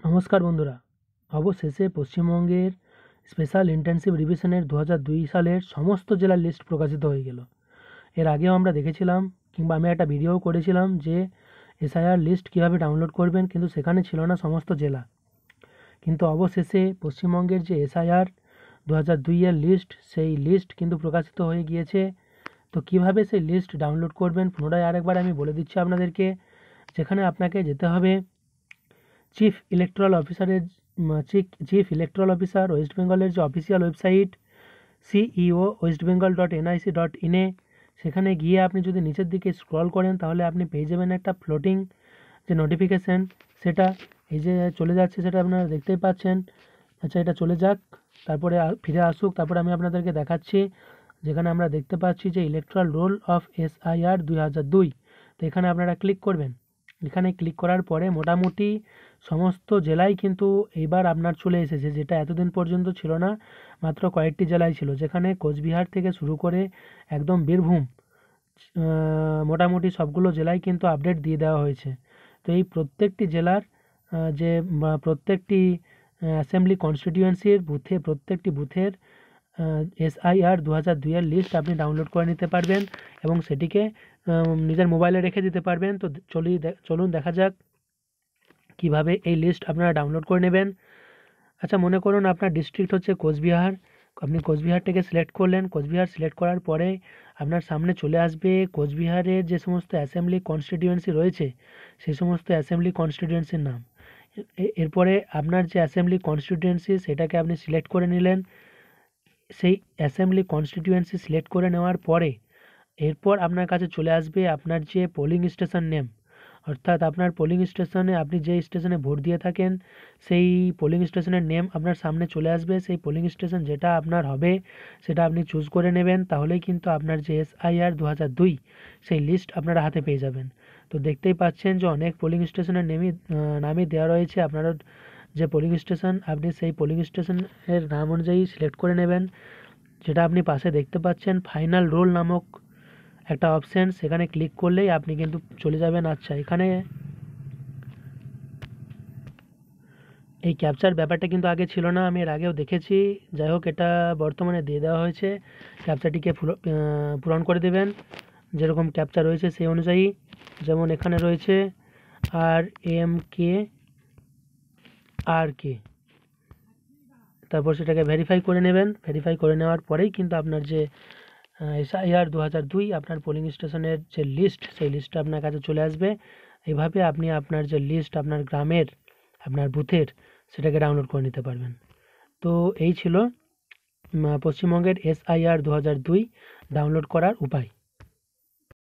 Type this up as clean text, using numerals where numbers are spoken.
নমস্কার বন্ধুরা, অবশেষে পশ্চিমবঙ্গের স্পেশাল ইন্টেনসিভ রিভিশনের 2002 সালের সমস্ত জেলার লিস্ট প্রকাশিত হয়ে গেল। এর আগেও আমরা দেখেছিলাম কিংবা আমি একটা ভিডিও করেছিলাম যে এসআইআর লিস্ট কীভাবে ডাউনলোড করবেন, কিন্তু সেখানে ছিল না সমস্ত জেলা। কিন্তু অবশেষে পশ্চিমবঙ্গের যে এসআইআর 2002 এর লিস্ট, সেই লিস্ট কিন্তু প্রকাশিত হয়ে গিয়েছে। তো কীভাবে সেই লিস্ট ডাউনলোড করবেন পুনরায় আরেকবার আমি বলে দিচ্ছি আপনাদেরকে। যেখানে আপনাকে যেতে হবে চিফ ইলেকট্রাল অফিসারের চিফ ইলেকট্রাল অফিসার ওয়েস্ট বেঙ্গলের যে অফিসিয়াল ওয়েবসাইট ceo.westbengal.nic.in সেখানে গিয়ে আপনি যদি নিচের দিকে স্ক্রল করেন তাহলে আপনি পেয়ে যাবেন একটা ফ্লোটিং যে নোটিফিকেশান, সেটা এই যে চলে যাচ্ছে, সেটা আপনারা দেখতেই পাচ্ছেন। আচ্ছা, এটা চলে যাক, তারপরে ফিরে আসুক, তারপরে আমি আপনাদেরকে দেখাচ্ছি। যেখানে আমরা দেখতে পাচ্ছি যে ইলেকট্রাল রোল অফ এসআইআর 2002, তো এখানে আপনারা ক্লিক করবেন। এখানে ক্লিক করার পরে মোটামুটি সমস্ত জেলায় কিন্তু এইবার আপনার চলে এসেছে, যেটা এতদিন পর্যন্ত ছিল না, মাত্র কয়েকটি জেলায় ছিল। যেখানে কোচবিহার থেকে শুরু করে একদম বীরভূম, মোটামুটি সবগুলো জেলায় কিন্তু আপডেট দিয়ে দেওয়া হয়েছে। তো এই প্রত্যেকটি জেলার যে প্রত্যেকটি অ্যাসেম্বলি কনস্টিটিউয়েন্সির বুথে, প্রত্যেকটি বুথের এসআইআর 2002 এর লিস্ট আপনি ডাউনলোড করে নিতে পারবেন এবং সেটিকে নিজের মোবাইলে রেখে দিতে পারবেন। তো চলুন দেখা যাক কিভাবে এই লিস্ট আপনারা ডাউনলোড করে নেবেন। আচ্ছা, মনে করুন আপনার ডিস্ট্রিক্ট হচ্ছে কোচবিহার, আপনি কোচবিহারটাকে সিলেক্ট করলেন। কোচবিহার সিলেক্ট করার পরে আপনার সামনে চলে আসবে কোচবিহারের যে সমস্ত অ্যাসেম্বলি কনস্টিটিউয়েন্সি রয়েছে সেই সমস্ত অ্যাসেম্বলি কনস্টিটিউয়েন্সির নাম। এরপরে আপনার যে অ্যাসেম্বলি কনস্টিটিউয়েন্সি সেটাকে আপনি সিলেক্ট করে নিলেন। সেই অ্যাসেম্বলি কনস্টিটিউয়েন্সি সিলেক্ট করে নেওয়ার পরে এরপর আপনার কাছে চলে আসবে আপনার যে পোলিং স্টেশন নেম, অর্থাৎ আপনার পোলিং স্টেশনে আপনি যে স্টেশনে ভোট দিয়ে থাকেন সেই পোলিং স্টেশনের নেম আপনার সামনে চলে আসবে। সেই পোলিং স্টেশন যেটা আপনার হবে সেটা আপনি চুজ করে নেবেন, তাহলেই কিন্তু আপনার যে এসআইআর 2002 সেই লিস্ট আপনারা হাতে পেয়ে যাবেন। তো দেখতেই পাচ্ছেন যে অনেক পোলিং স্টেশনের নামই দেওয়া রয়েছে। আপনারা যে পোলিং স্টেশন, আপনি সেই পোলিং স্টেশনের নাম অনুযায়ী সিলেক্ট করে নেবেন। যেটা আপনি পাশে দেখতে পাচ্ছেন ফাইনাল রোল নামক একটা অপশান, সেখানে ক্লিক করলেই আপনি কিন্তু চলে যাবেন। আচ্ছা, এখানে এই ক্যাপচার ব্যাপারটা কিন্তু আগে ছিল না, আমি এর আগেও দেখেছি। যাই হোক, এটা বর্তমানে দিয়ে দেওয়া হয়েছে। ক্যাপচারটিকে পূরণ করে দেবেন যেরকম ক্যাপচার রয়েছে সেই অনুযায়ী। যেমন এখানে রয়েছে RMKRK, তারপর সেটাকে ভেরিফাই করে নেবেন। ভেরিফাই করে নেওয়ার পরেই কিন্তু আপনার যে এসআইআর 2002 আপনার পোলিং স্টেশনের যে লিস্ট সেই লিস্টটা আপনার কাছে চলে আসবে। এইভাবে আপনি আপনার যে লিস্ট আপনার গ্রামের, আপনার বুথের, সেটাকে ডাউনলোড করে নিতে পারবেন। তো এই ছিল পশ্চিমবঙ্গের এসআইআর 2002 ডাউনলোড করার উপায়।